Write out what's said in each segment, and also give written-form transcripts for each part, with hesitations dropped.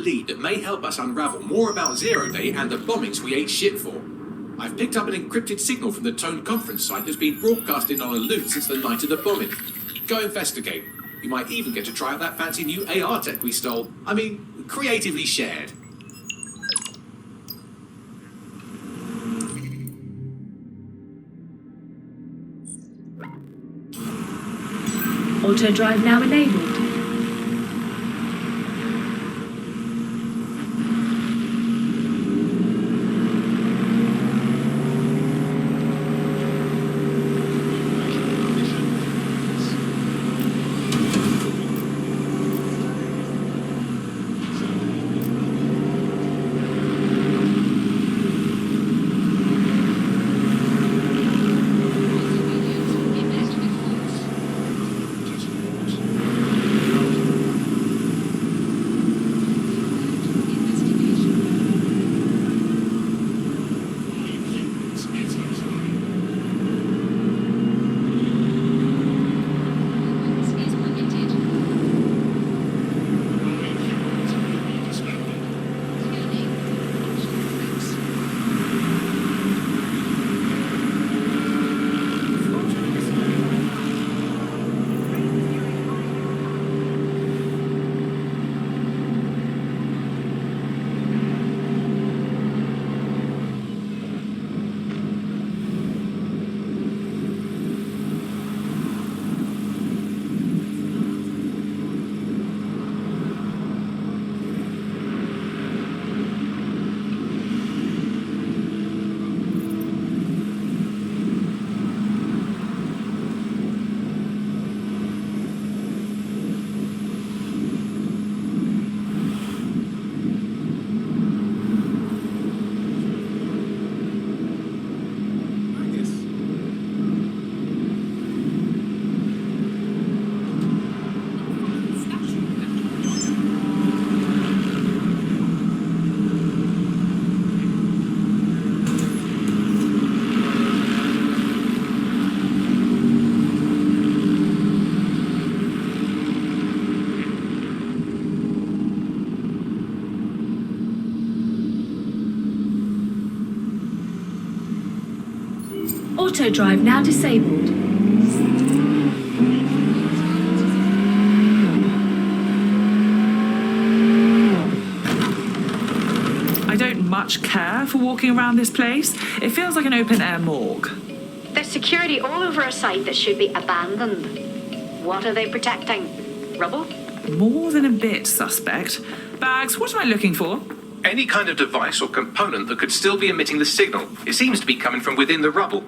lead that may help us unravel more about Zero Day and the bombings we ate shit for. I've picked up an encrypted signal from the Tone conference site that's been broadcasting on a loop since the night of the bombing. Go investigate. You might even get to try out that fancy new AR tech we stole. I mean, creatively shared. Auto drive now enabled. Auto drive now disabled. I don't much care for walking around this place. It feels like an open-air morgue. There's security all over a site that should be abandoned. What are they protecting? Rubble? More than a bit suspect. Bags, what am I looking for? Any kind of device or component that could still be emitting the signal. It seems to be coming from within the rubble.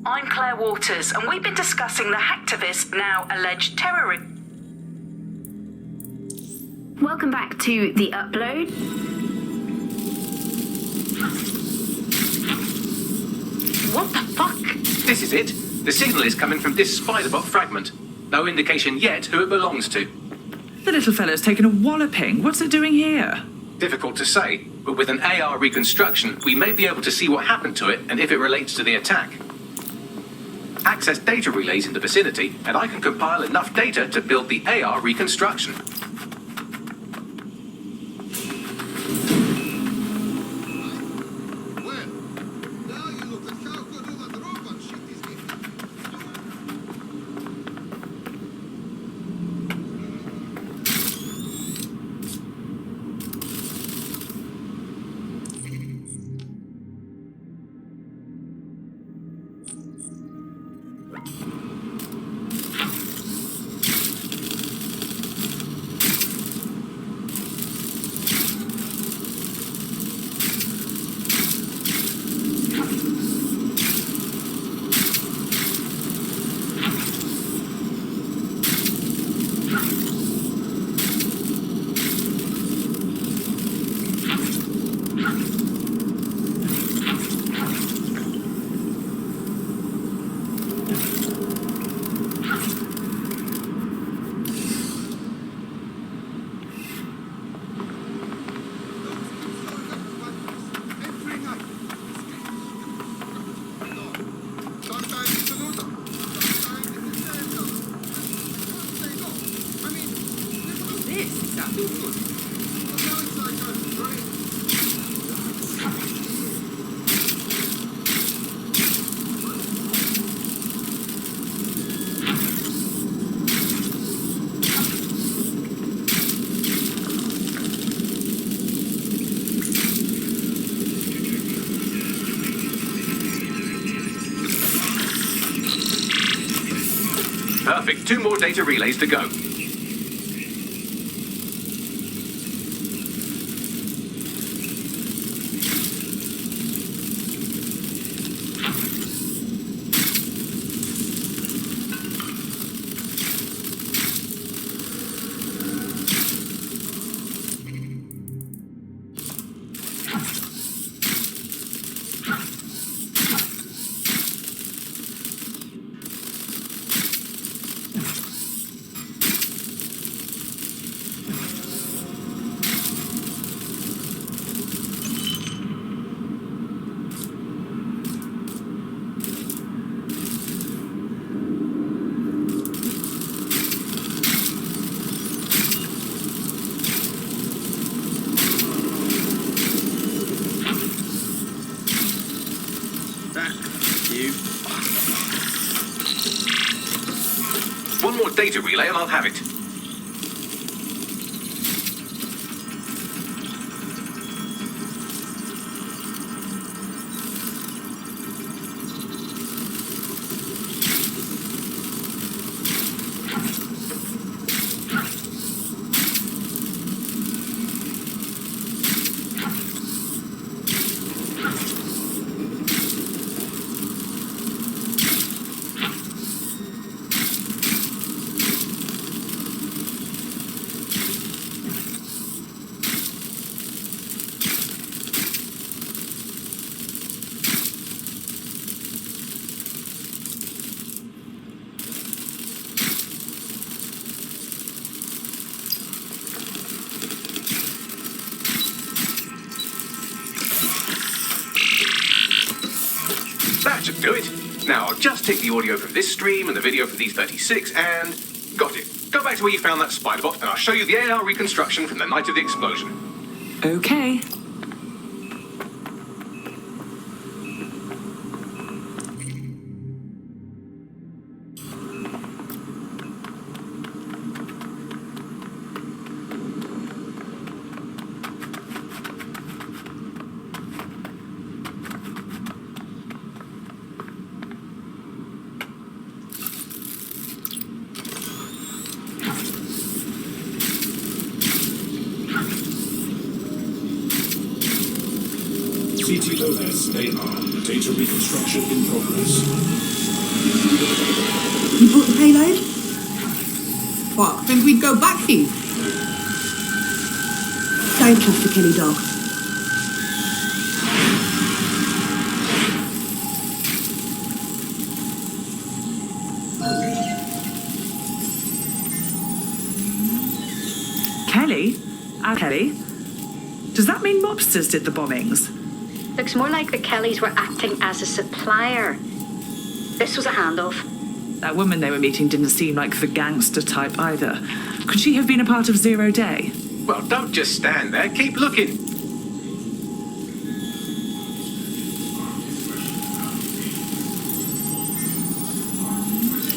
I'm Claire Waters, and we've been discussing the hacktivist, now alleged terrorist. Welcome back to The Upload. What the fuck? This is it. The signal is coming from this Spiderbot fragment. No indication yet who it belongs to. The little fellow's taken a walloping. What's it doing here? Difficult to say, but with an AR reconstruction, we may be able to see what happened to it and if it relates to the attack. Access data relays in the vicinity, and I can compile enough data to build the AR reconstruction. Perfect. 2 more data relays to go. One more data relay and I'll have it. That should do it. Now, I'll just take the audio from this stream and the video from these 36 and... got it. Go back to where you found that spider bot and I'll show you the AR reconstruction from the night of the explosion. Okay. CTOS AR, data reconstruction in progress. You brought the payload? What, think we'd go back here? Don't trust the Kelly dog. Kelly? Kelly? Does that mean mobsters did the bombings? Looks more like the Kellys were acting as a supplier. This was a handoff. That woman they were meeting didn't seem like the gangster type either. Could she have been a part of Zero Day? Well, don't just stand there. Keep looking.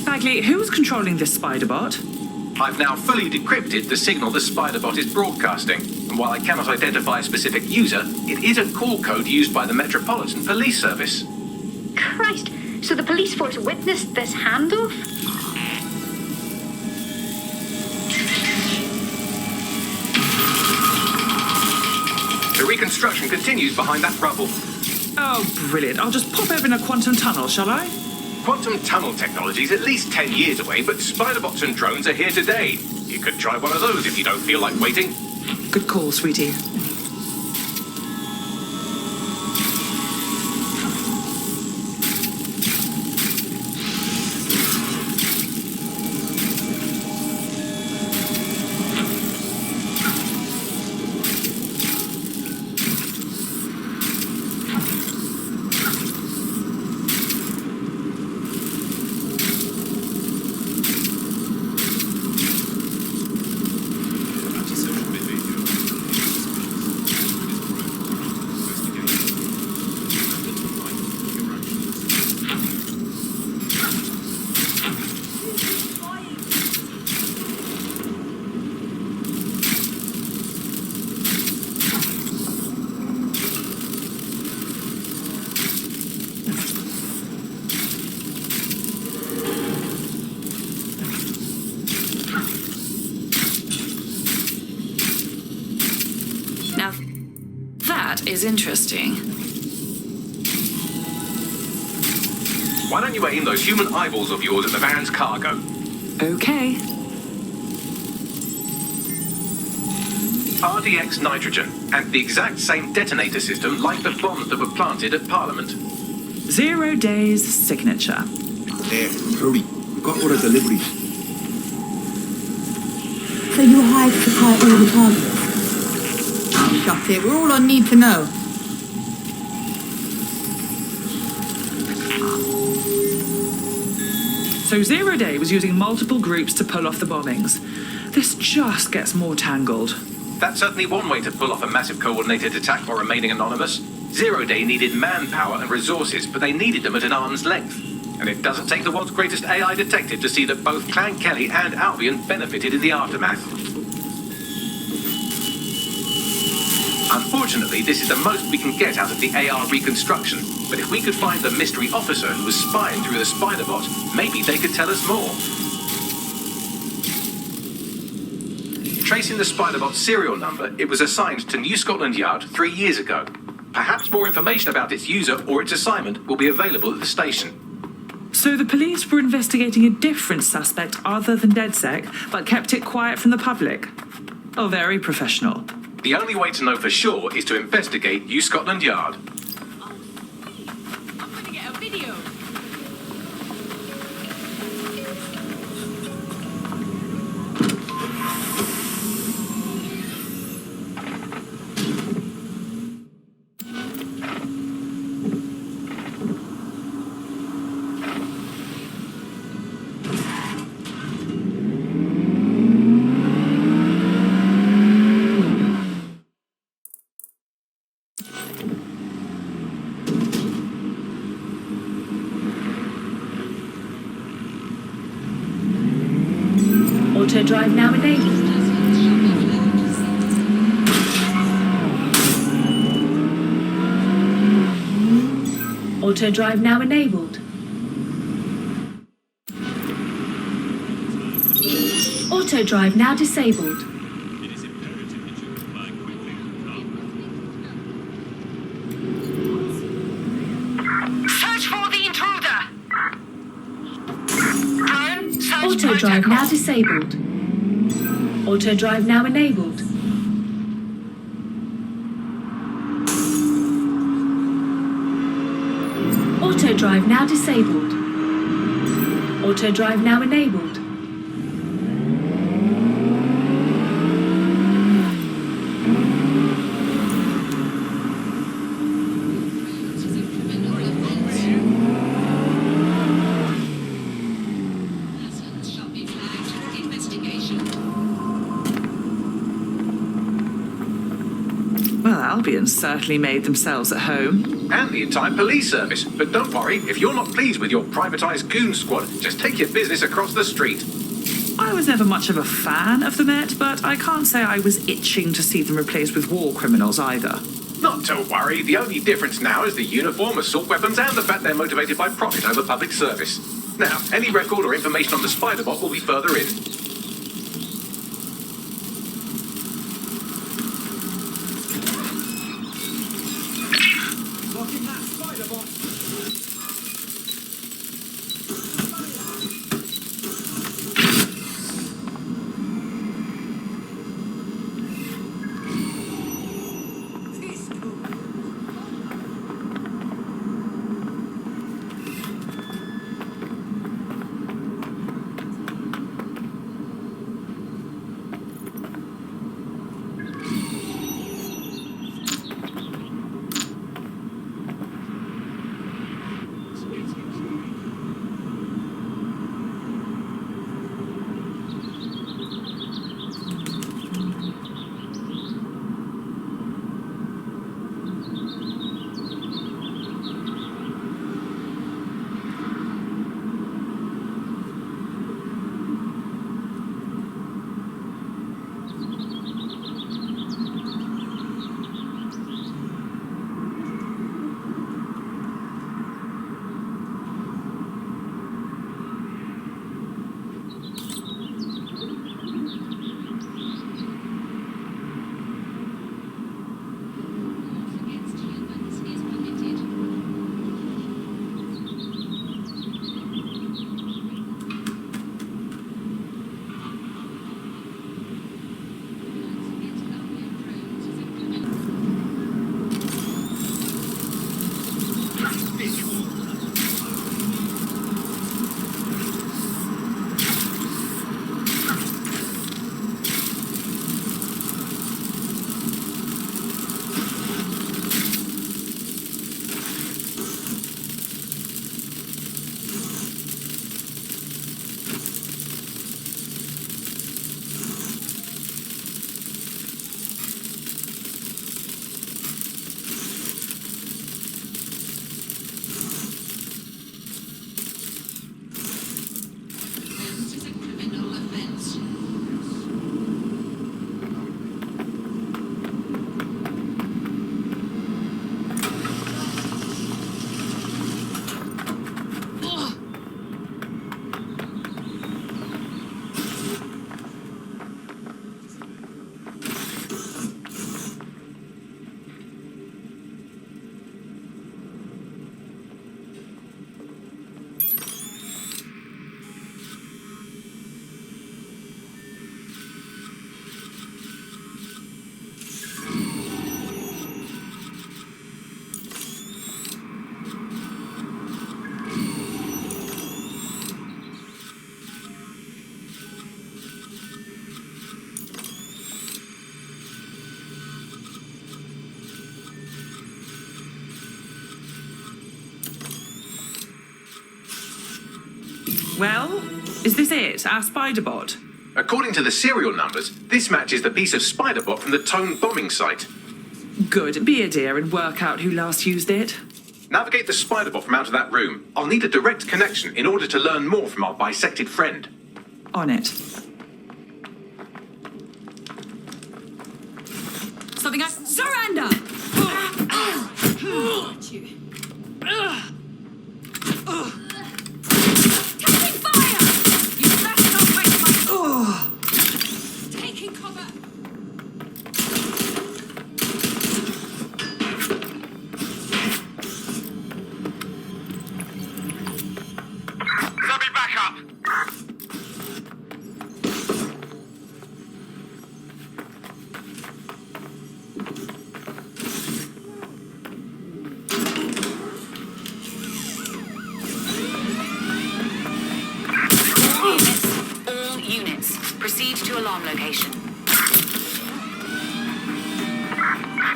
Bagley, who was controlling this spider bot? I've now fully decrypted the signal the spider-bot is broadcasting, and while I cannot identify a specific user, it is a call code used by the Metropolitan Police Service. Christ, So the police force witnessed this handoff? The reconstruction continues behind that rubble. Oh, brilliant. I'll just pop open a quantum tunnel, shall I? Quantum tunnel technology is at least 10 years away, but Spiderbots and drones are here today. You could try one of those if you don't feel like waiting. Good call, sweetie. Now, that is interesting. Why don't you aim those human eyeballs of yours at the van's cargo? Okay. RDX nitrogen, and the exact same detonator system like the bombs that were planted at Parliament. 0 days signature. Hurry. We've got other deliveries. So you hired to tie all the targets? Shut it. We're all on need to know. So 0 Day was using multiple groups to pull off the bombings. This just gets more tangled. That's certainly one way to pull off a massive coordinated attack while remaining anonymous. 0 Day needed manpower and resources, but they needed them at an arm's length. And it doesn't take the world's greatest AI detective to see that both Clan Kelly and Albion benefited in the aftermath. Unfortunately, this is the most we can get out of the AR reconstruction, but if we could find the mystery officer who was spying through the Spiderbot, maybe they could tell us more. Tracing the Spiderbot serial number, it was assigned to New Scotland Yard 3 years ago. Perhaps more information about its user or its assignment will be available at the station. So the police were investigating a different suspect other than DedSec, but kept it quiet from the public. Oh, very professional. The only way to know for sure is to investigate New Scotland Yard. I'm gonna get a video. Auto drive now enabled. Auto drive now enabled. Auto drive now disabled. Search for the intruder! Drone, search Auto drive protocol. now disabled. Auto drive now enabled. Auto drive now disabled. Auto drive now enabled. Well, Albion certainly made themselves at home. And the entire police service. But don't worry, if you're not pleased with your privatised goon squad, just take your business across the street. I was never much of a fan of the Met, but I can't say I was itching to see them replaced with war criminals either. Not to worry, the only difference now is the uniform, assault weapons, and the fact they're motivated by profit over public service. Now, any record or information on the Spider-Bot will be further in. Locking that Spider-Bot! Well, is this it? Our Spider-Bot? According to the serial numbers, this matches the piece of Spider-Bot from the Tone bombing site. Good. Be a dear and work out who last used it. Navigate the Spider-Bot from out of that room. I'll need a direct connection in order to learn more from our bisected friend. On it. Something I surrender! Taking fire! You best not waste my... Taking cover! Zombie backup! All units, proceed to alarm location.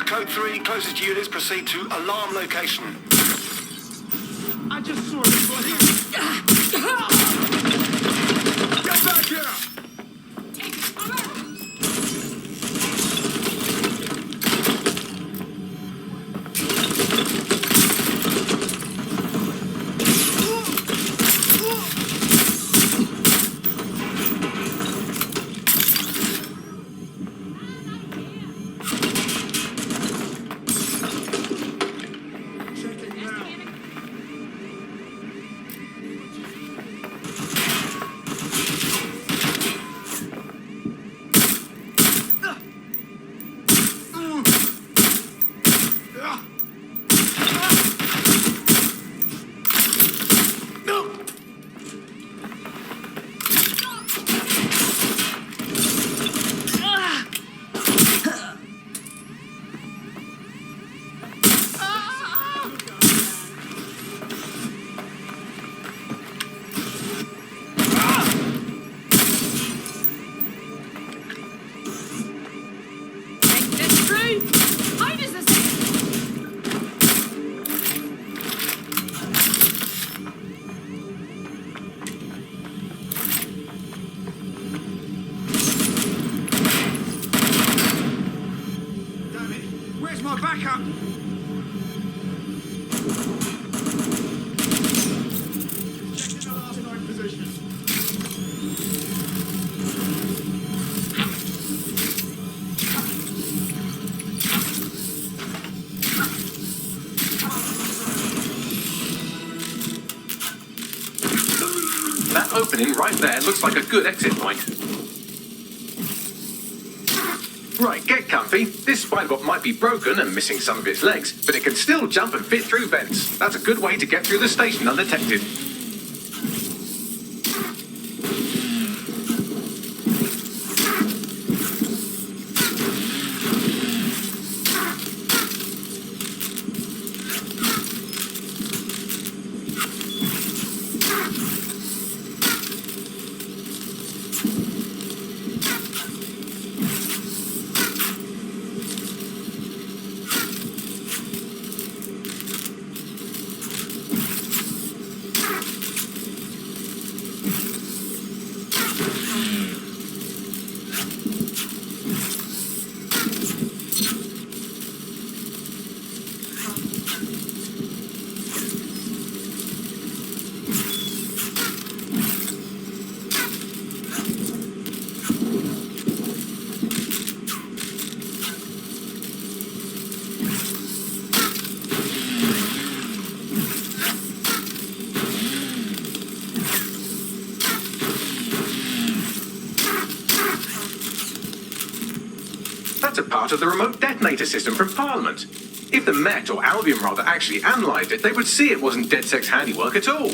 Code 3, closest units proceed to alarm location. I just saw everybody. Get back here! That opening right there looks like a good exit point. Right, get comfy. This spider-bot might be broken and missing some of its legs, but it can still jump and fit through vents. That's a good way to get through the station undetected. That's a part of the remote detonator system from Parliament. If the Met, or Albion rather, actually analysed it, they would see it wasn't DedSec's handiwork at all.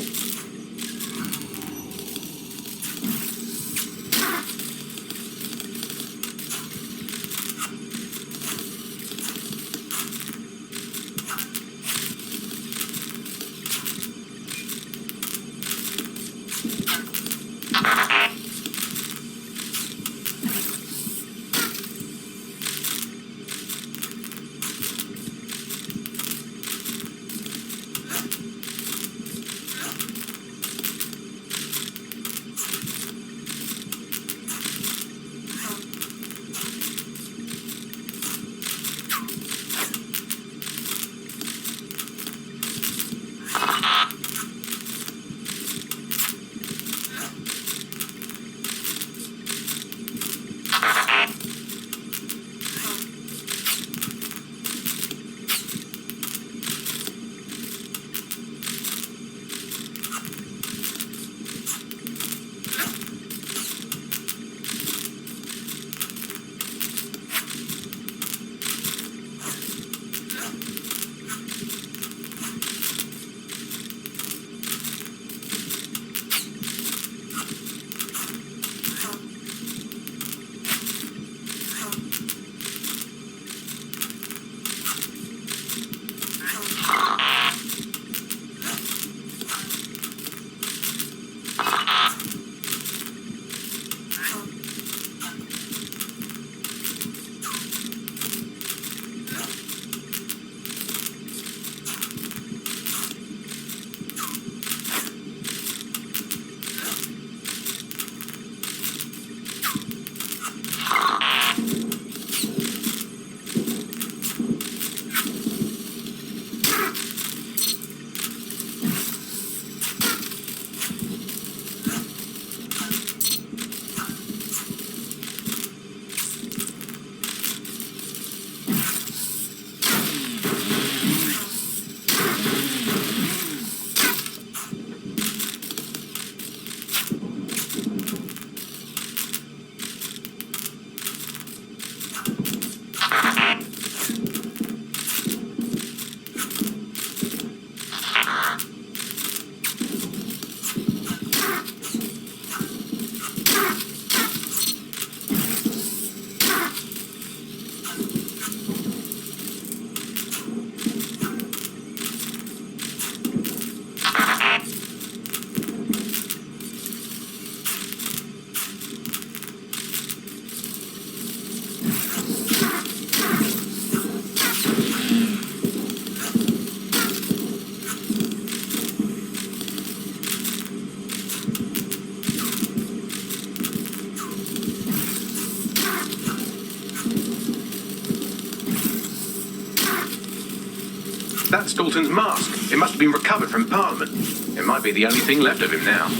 That's Dalton's mask. It must have been recovered from Parliament. It might be the only thing left of him now.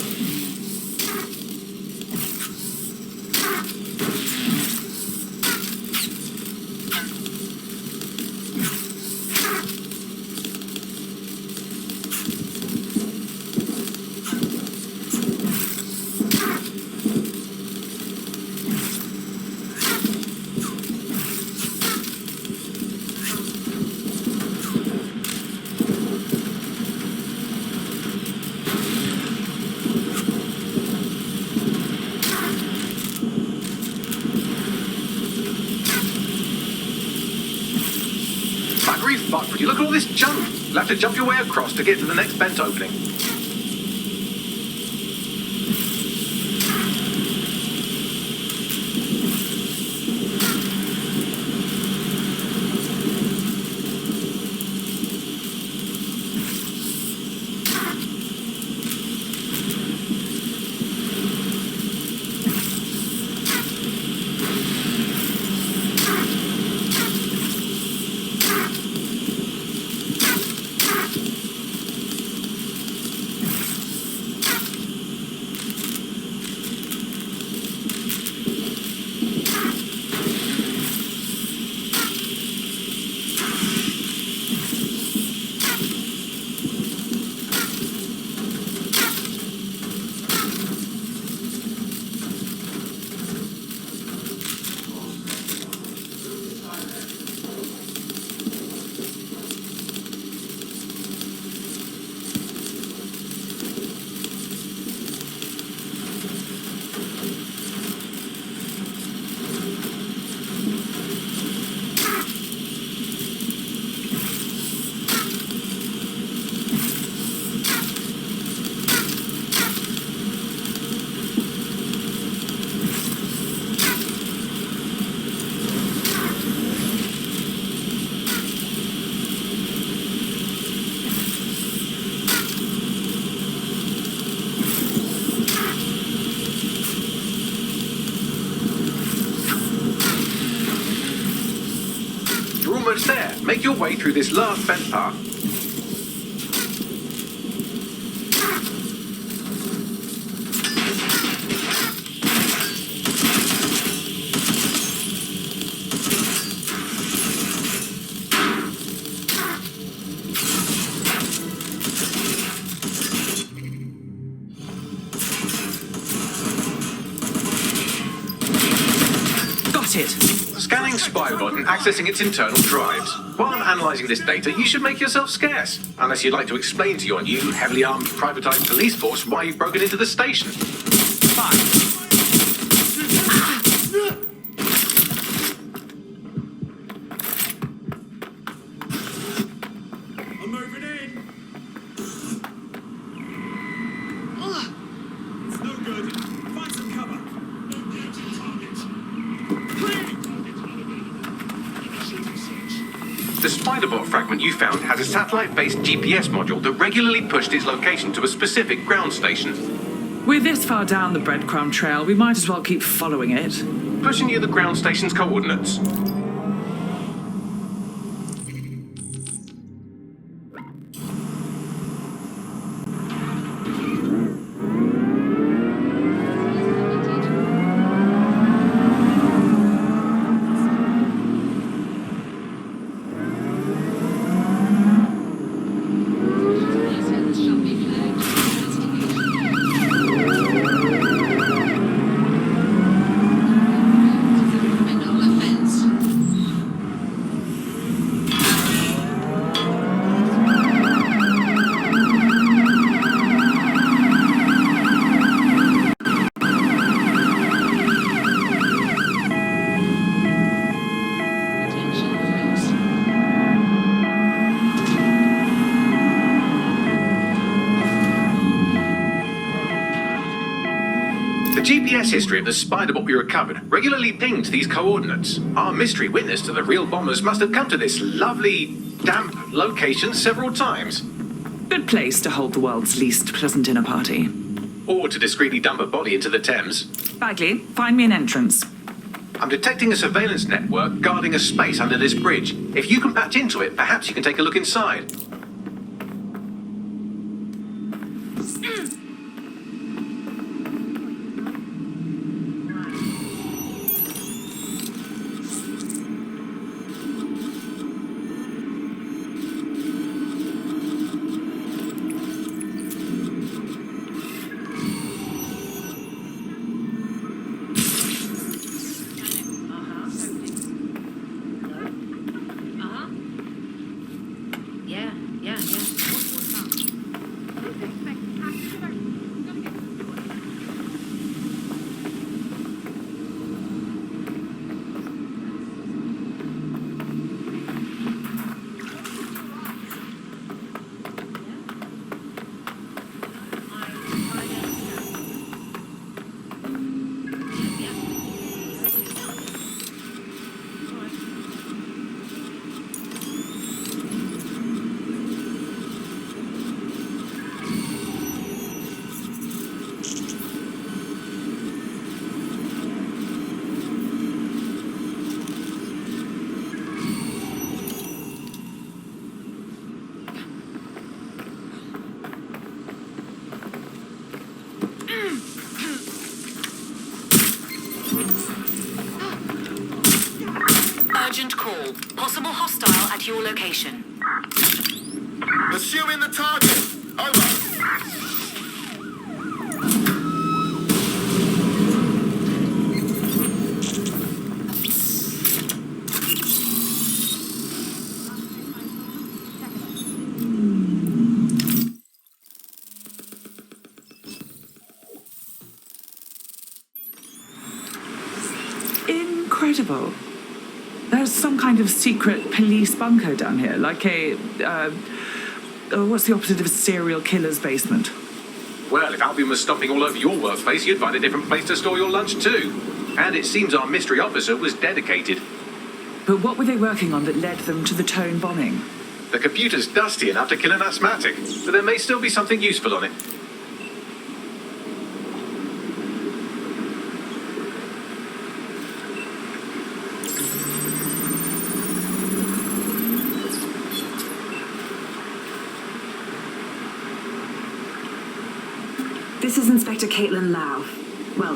Fuck, would you look at all this junk? You'll have to jump your way across to get to the next vent opening. Almost there. Make your way through this last vent path. Got it. Scanning Spybot and accessing its internal drives. While I'm analysing this data, you should make yourself scarce. Unless you'd like to explain to your new, heavily armed, privatised police force why you've broken into the station. Fine. I'm moving in. It's no good. Find some cover. The Spiderbot fragment you found has a satellite-based GPS module that regularly pushed its location to a specific ground station. We're this far down the breadcrumb trail, we might as well keep following it. Pushing you the ground station's coordinates. GPS history of the Spiderbot we recovered regularly pinged these coordinates. Our mystery witness to the real bombers must have come to this lovely, damp location several times. Good place to hold the world's least pleasant dinner party. Or to discreetly dump a body into the Thames. Bagley, find me an entrance. I'm detecting a surveillance network guarding a space under this bridge. If you can patch into it, perhaps you can take a look inside. Urgent call. Possible hostile at your location. Pursuing the target. Over. Incredible. There's some kind of secret police bunker down here, like a, what's the opposite of a serial killer's basement? Well, if Albion was stomping all over your workspace, you'd find a different place to store your lunch too. And it seems our mystery officer was dedicated. But what were they working on that led them to the Tone bombing? The computer's dusty enough to kill an asthmatic, but there may still be something useful on it. This is Inspector Caitlin Lau. Well,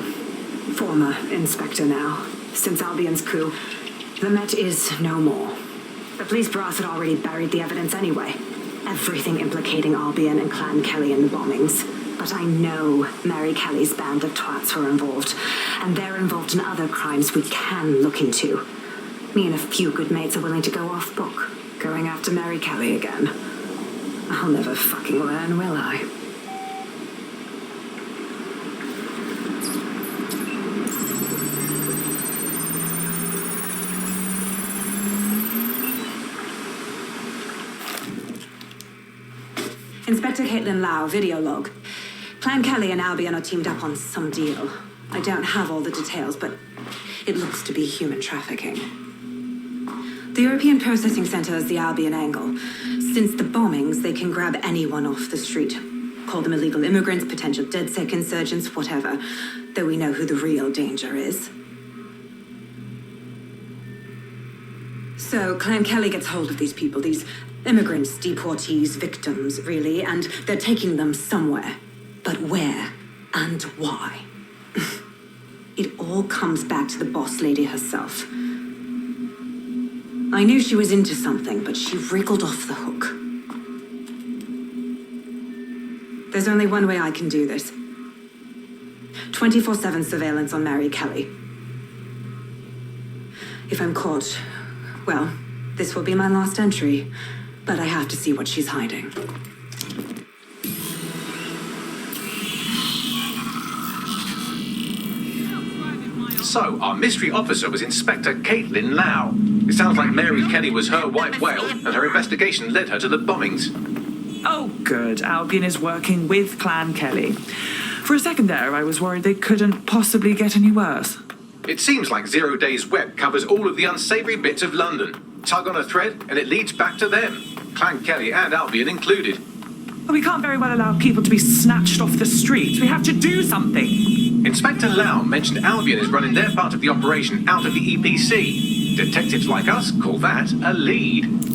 former inspector now, since Albion's coup. The Met is no more. The police brass had already buried the evidence anyway. Everything implicating Albion and Clan Kelly in the bombings. But I know Mary Kelly's band of twats were involved, and they're involved in other crimes we can look into. Me and a few good mates are willing to go off book, going after Mary Kelly again. I'll never fucking learn, will I? Inspector Caitlin Lau, video log. Clan Kelly and Albion are teamed up on some deal. I don't have all the details, but it looks to be human trafficking. The European Processing Center is the Albion angle. Since the bombings, they can grab anyone off the street. Call them illegal immigrants, potential DedSec insurgents, whatever. Though we know who the real danger is. So Clan Kelly gets hold of these people, these immigrants, deportees, victims, really, and they're taking them somewhere. But where and why? It all comes back to the boss lady herself. I knew she was into something, but she wriggled off the hook. There's only one way I can do this. 24/7 surveillance on Mary Kelly. If I'm caught, well, this will be my last entry. But I have to see what she's hiding. So, our mystery officer was Inspector Caitlin Lau. It sounds like Mary Kelly was her white whale, and her investigation led her to the bombings. Oh, good. Albion is working with Clan Kelly. For a second there, I was worried they couldn't possibly get any worse. It seems like 0 Days Web covers all of the unsavory bits of London. Tug on a thread, and it leads back to them. Clan Kelly and Albion included. But we can't very well allow people to be snatched off the streets. We have to do something. Inspector Lau mentioned Albion is running their part of the operation out of the EPC. Detectives like us call that a lead.